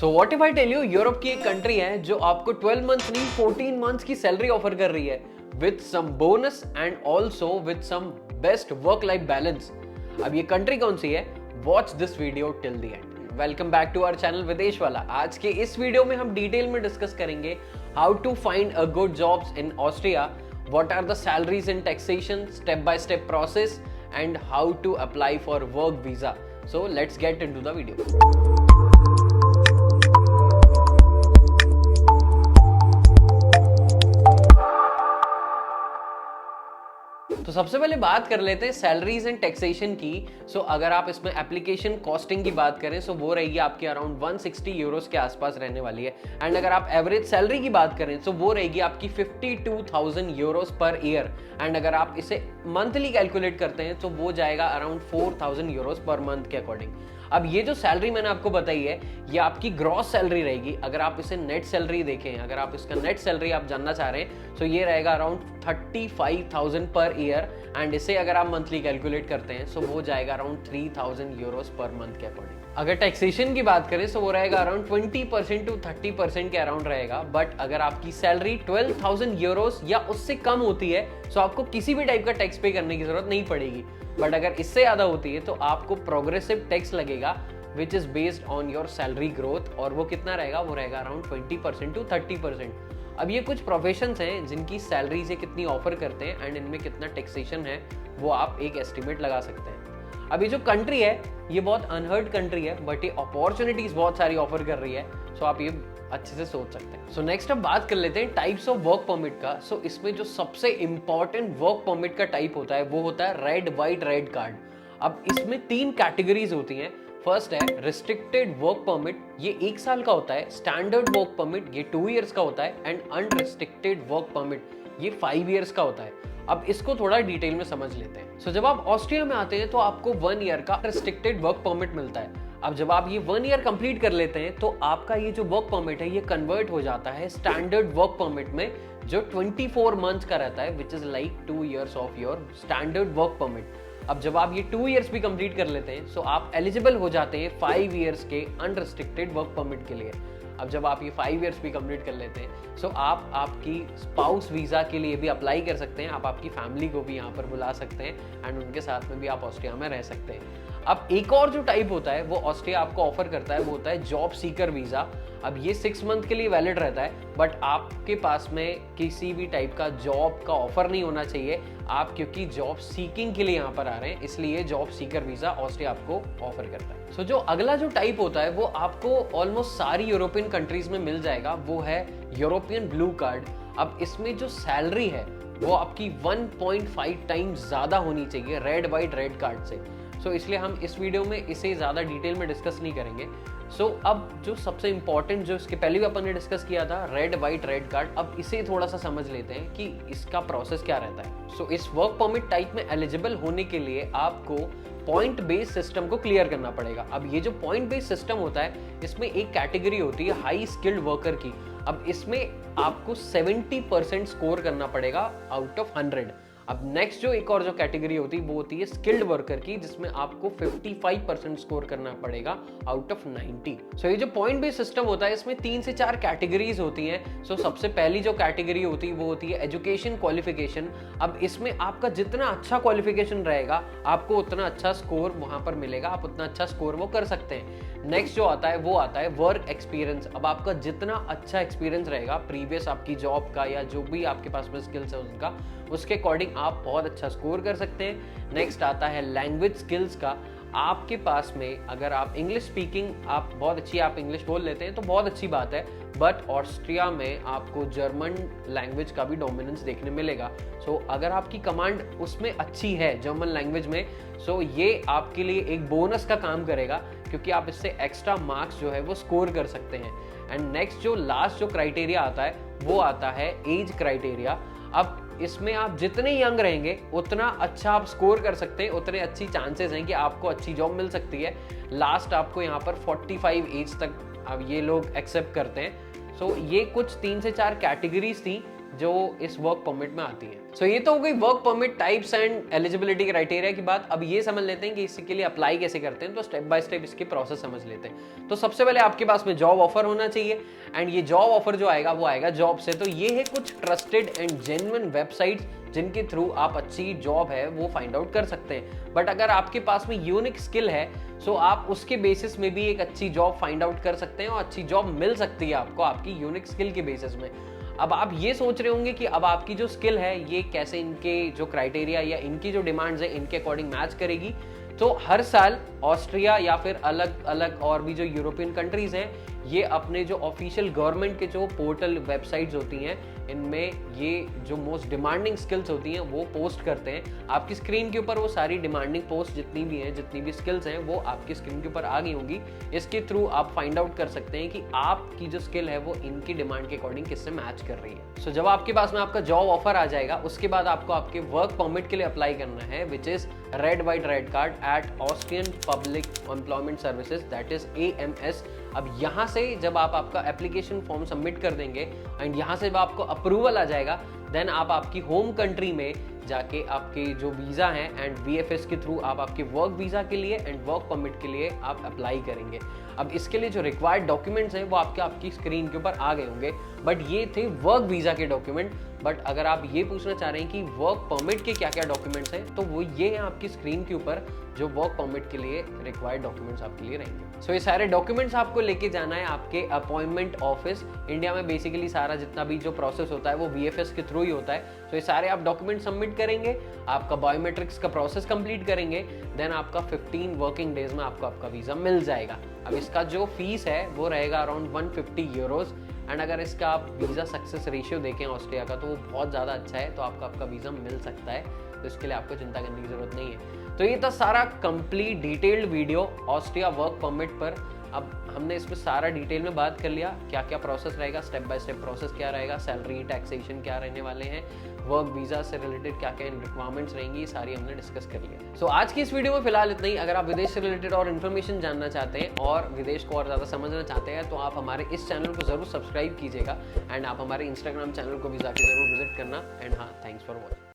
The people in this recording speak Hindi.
So what if I tell you, Europe की एक कंट्री है जो आपको 12 मंथ्स नहीं 14 मंथ्स की सैलरी ऑफर कर रही है with some bonus and also with some best work life balance. अब ये कंट्री कौन सी है? Watch this video till the end. Welcome back to our channel Videsh Wala. आज के इस वीडियो में हम डिटेल में डिस्कस करेंगे how to find a good jobs in Austria, what are the salaries in taxation, step by step process and how to apply for work visa. So let's get into the video. तो सबसे पहले बात कर लेते हैं सैलरीज एंड टैक्सेशन की। सो अगर आप इसमें एप्लीकेशन कॉस्टिंग की बात करें सो वो रहेगी आपकी अराउंड 160 यूरोस के आसपास रहने वाली है। एंड अगर आप एवरेज सैलरी की बात करें तो वो रहेगी आपकी 52,000 यूरोस पर ईयर। एंड अगर आप इसे मंथली कैलकुलेट करते हैं तो वो जाएगा अराउंड 4,000 यूरोस पर मंथ के अकॉर्डिंग। अब ये जो सैलरी मैंने आपको बताई है ये आपकी ग्रॉस सैलरी रहेगी। अगर आप इसे नेट सैलरी देखें, अगर आप इसका नेट सैलरी आप जानना चाह रहे हैं तो ये रहेगा अराउंड 35,000 पर ईयर। एंड इसे अगर आप मंथली कैलकुलेट करते हैं तो वो जाएगा अराउंड 3,000 यूरोस पर मंथ के अकॉर्डिंग। अगर टैक्सेशन की बात करें तो वो रहेगा अराउंड 20% टू 30% के अराउंड रहेगा। बट अगर आपकी सैलरी 12,000 यूरोस या उससे कम होती है तो आपको किसी भी टाइप का टैक्स पे करने की जरूरत नहीं पड़ेगी। बट अगर इससे ज्यादा होती है तो आपको प्रोग्रेसिव टैक्स लगेगा which is based on your salary growth. और वो कितना रहेगा? वो रहेगा अराउंड 20% टू 30%। अब ये कुछ प्रोफेशंस हैं जिनकी सैलरी से कितनी ऑफर करते हैं एंड इनमें कितना टैक्सेशन है वो आप एक एस्टिमेट लगा सकते हैं। अब ये जो कंट्री है ये बहुत अनहर्ड कंट्री है बट ये अपॉर्चुनिटीज बहुत सारी ऑफर कर रही है। सो आप ये अच्छे से सोच सकते हैं। सो नेक्स्ट अब बात कर लेते हैं टाइप्स ऑफ वर्क परमिट का। सो इसमें जो सबसे इंपॉर्टेंट वर्क परमिट का टाइप होता है वो होता है रेड व्हाइट रेड कार्ड। अब इसमें 3 कैटेगरीज होती हैं। फर्स्ट है रिस्ट्रिक्टेड वर्क परमिट, ये 1 साल का होता है। स्टैंडर्ड वर्क परमिट ये 2 इयर्स का होता है। एंड अनरिस्ट्रिक्टेड वर्क परमिट ये 5 इयर्स का होता है। अब इसको थोड़ा डिटेल में समझ लेते हैं। सो जब आप ऑस्ट्रिया में आते हैं तो आपको 1 ईयर का रिस्ट्रिक्टेड वर्क परमिट मिलता है। अब जब आप ये 1 ईयर कंप्लीट कर लेते हैं तो आपका ये जो वर्क परमिट है ये कन्वर्ट हो जाता है स्टैंडर्ड वर्क परमिट में जो 24 मंथ्स का रहता है which is like 2 years of your standard work permit. अब जब आप ये 2 इयर्स भी कंप्लीट कर लेते हैं तो आप एलिजिबल हो जाते हैं 5 इयर्स के अनरिस्ट्रिक्टेड वर्क परमिट के लिए। अब जब आप ये 5 इयर्स भी कंप्लीट कर लेते हैं तो आप आपकी स्पाउस वीजा के लिए भी अप्लाई कर सकते हैं। आप आपकी फैमिली को भी यहाँ पर बुला सकते हैं एंड उनके साथ में भी आप ऑस्ट्रिया में रह सकते हैं। अब एक और जो टाइप होता है वो ऑस्ट्रिया आपको ऑफर करता है वो होता है जॉब सीकर वीजा। अब ये 6 मंथ के लिए वैलिड रहता है बट आपके पास में किसी भी टाइप का जॉब का ऑफर नहीं होना चाहिए। आप क्योंकि जॉब सीकिंग के लिए यहाँ पर आ रहे हैं इसलिए जॉब सीकर वीजा ऑस्ट्रिया आपको ऑफर करता है। सो जो अगला जो टाइप होता है वो आपको ऑलमोस्ट सारी यूरोपियन कंट्रीज में मिल जाएगा, वो है यूरोपियन ब्लू कार्ड। अब इसमें जो सैलरी है वो आपकी 1.5 टाइम्स ज्यादा होनी चाहिए रेड व्हाइट रेड कार्ड से। सो इसलिए हम इस वीडियो में इसे ज़्यादा डिटेल में डिस्कस नहीं करेंगे। सो अब जो सबसे इंपॉर्टेंट जो इसके पहले भी अपन ने डिस्कस किया था रेड वाइट रेड कार्ड, अब इसे थोड़ा सा समझ लेते हैं कि इसका प्रोसेस क्या रहता है। सो इस वर्क परमिट टाइप में एलिजिबल होने के लिए आपको पॉइंट बेस्ड सिस्टम को क्लियर करना पड़ेगा। अब ये जो पॉइंट बेस्ड सिस्टम होता है इसमें एक कैटेगरी होती है हाई स्किल्ड वर्कर की। अब इसमें आपको 70% स्कोर करना पड़ेगा आउट ऑफ 100। अब नेक्स्ट जो एक और जो कैटेगरी होती है वो होती है स्किल्ड वर्कर की जिसमें आपको 55% स्कोर करना पड़ेगा आउट ऑफ 90। सो ये जो पॉइंट बेस्ड सिस्टम होता है इसमें 3 से 4 कैटेगरीज होती हैं। सो सबसे पहली जो कैटेगरी होती है वो होती है एजुकेशन क्वालिफिकेशन। अब इसमें आपका जितना अच्छा क्वालिफिकेशन रहेगा आपको उतना अच्छा स्कोर वहां पर मिलेगा, आप उतना अच्छा स्कोर वो कर सकते हैं। नेक्स्ट जो आता है वो आता है वर्क एक्सपीरियंस। अब आपका जितना अच्छा एक्सपीरियंस रहेगा प्रीवियस आपकी जॉब का या जो भी आपके पास में स्किल्स है उनका, उसके अकॉर्डिंग आप बहुत अच्छा स्कोर कर सकते हैं। नेक्स्ट आता है लैंग्वेज स्किल्स का। आपके पास में अगर आप इंग्लिश स्पीकिंग आप बहुत अच्छी आप इंग्लिश बोल लेते हैं तो बहुत अच्छी बात है, बट ऑस्ट्रिया में आपको जर्मन लैंग्वेज का भी डोमिनेंस देखने मिलेगा। सो अगर आपकी कमांड उसमें अच्छी है जर्मन लैंग्वेज में सो ये आपके लिए एक बोनस का काम करेगा क्योंकि आप इससे एक्स्ट्रा मार्क्स जो है वो स्कोर कर सकते हैं। एंड नेक्स्ट जो लास्ट जो क्राइटेरिया आता है वो आता है एज क्राइटेरिया। अब इसमें आप जितने यंग रहेंगे उतना अच्छा आप स्कोर कर सकते हैं, उतने अच्छी चांसेस हैं कि आपको अच्छी जॉब मिल सकती है। लास्ट आपको यहाँ पर 45 एज तक अब ये लोग एक्सेप्ट करते हैं। सो ये कुछ 3 से 4 कैटेगरीज थी जो इस वर्क परमिट में आती है। सो ये तो हो गई work permit types and eligibility criteria की बात। अब ये समझ लेते हैं कि इसके लिए अप्लाई कैसे करते हैं, तो स्टेप बाय स्टेप इसकी प्रोसेस समझ लेते हैं। तो सबसे पहले आपके पास में जॉब ऑफर होना चाहिए, एंड ये जॉब ऑफर जो आएगा वो आएगा जॉब से। तो ये है कुछ ट्रस्टेड एंड जेन्युइन वेबसाइट्स जिनके थ्रू आप अच्छी जॉब है वो फाइंड आउट कर सकते हैं। बट अगर आपके पास में यूनिक स्किल है, सो आप उसके बेसिस में भी एक अच्छी जॉब फाइंड आउट कर सकते हैं और अच्छी जॉब मिल सकती है आपको आपकी यूनिक स्किल के बेसिस में। अब आप ये सोच रहे होंगे कि अब आपकी जो स्किल है ये कैसे इनके जो क्राइटेरिया या इनकी जो डिमांड्स है इनके अकॉर्डिंग मैच करेगी। तो हर साल ऑस्ट्रिया या फिर अलग अलग और भी जो यूरोपियन कंट्रीज हैं, ये अपने जो ऑफिशियल गवर्नमेंट के जो पोर्टल वेबसाइट्स होती हैं इनमें ये जो मोस्ट डिमांडिंग स्किल्स होती हैं वो पोस्ट करते हैं। आपकी स्क्रीन के ऊपर वो सारी डिमांडिंग पोस्ट जितनी भी हैं, जितनी भी स्किल्स हैं, वो आपकी स्क्रीन के ऊपर आ गई होंगी। इसके थ्रू आप फाइंड आउट कर सकते हैं कि आपकी जो स्किल है वो इनकी डिमांड के अकॉर्डिंग किससे मैच कर रही है। सो जब आपके पास में आपका जॉब ऑफर आ जाएगा, उसके बाद आपको आपके वर्क परमिट के लिए अप्लाई करना है, which is red white red card at Austrian public employment services, that is AMS। अब यहाँ से जब आप आपका एप्लीकेशन फॉर्म सबमिट कर देंगे एंड यहाँ से जब आपको अप्रूवल आ जाएगा, देन आप आपकी होम कंट्री में जाके आपके जो वीज़ा हैं एंड VFS के थ्रू आप आपके वर्क वीज़ा के लिए एंड वर्क परमिट के लिए आप अप्लाई करेंगे। अब इसके लिए जो रिक्वायर्ड डॉक्यूमेंट्स हैं वो आपकी स्क्रीन के ऊपर आ गए होंगे, बट ये थे वर्क वीज़ा के डॉक्यूमेंट। बट अगर आप ये पूछना चाह रहे हैं कि वर्क परमिट के क्या क्या डॉक्यूमेंट्स हैं, तो वो ये हैं आपकी स्क्रीन के ऊपर जो वर्क परमिट के लिए रिक्वायर्ड डॉक्यूमेंट्स आपके लिए रहेंगे। सो ये सारे डॉक्यूमेंट्स आपको लेके जाना है आपके अपॉइंटमेंट ऑफिस। इंडिया में बेसिकली सारा जितना भी जो प्रोसेस होता है वो VFS के थ्रू ही होता है। तो ये सारे आप डॉक्यूमेंट सबमिट करेंगे, आपका बायोमेट्रिक्स का प्रोसेस कंप्लीट करेंगे, देन आपका 15 वर्किंग डेज में आपको आपका वीज़ा मिल जाएगा। अब इसका जो फीस है वो रहेगा अराउंड 150 यूरोज, एंड अगर इसका आप वीज़ा सक्सेस रेशियो देखें ऑस्ट्रिया का तो वो बहुत ज़्यादा अच्छा है, तो आपका वीज़ा मिल सकता है। तो इसके लिए आपको चिंता करने की ज़रूरत नहीं है। तो ये था सारा complete detailed video Austria work permit पर। अब हमने इसमें सारा डिटेल में बात कर लिया, क्या क्या प्रोसेस रहेगा, स्टेप बाय स्टेप प्रोसेस क्या रहेगा, सैलरी टैक्सेशन क्या रहने वाले हैं, वर्क वीज़ा से रिलेटेड क्या क्या रिक्वायरमेंट्स रहेंगी, सारी हमने डिस्कस कर लिया। सो आज की इस वीडियो में फिलहाल इतना ही। अगर आप विदेश से रिलेटेड और इन्फॉर्मेशन जानना चाहते हैं और विदेश को और ज़्यादा समझना चाहते हैं, तो आप हमारे इस चैनल को ज़रूर सब्सक्राइब कीजिएगा, एंड आप हमारे इंस्टाग्राम चैनल को भी जाके ज़रूर विजिट करना। एंड हाँ, थैंक्स फॉर वॉचिंग।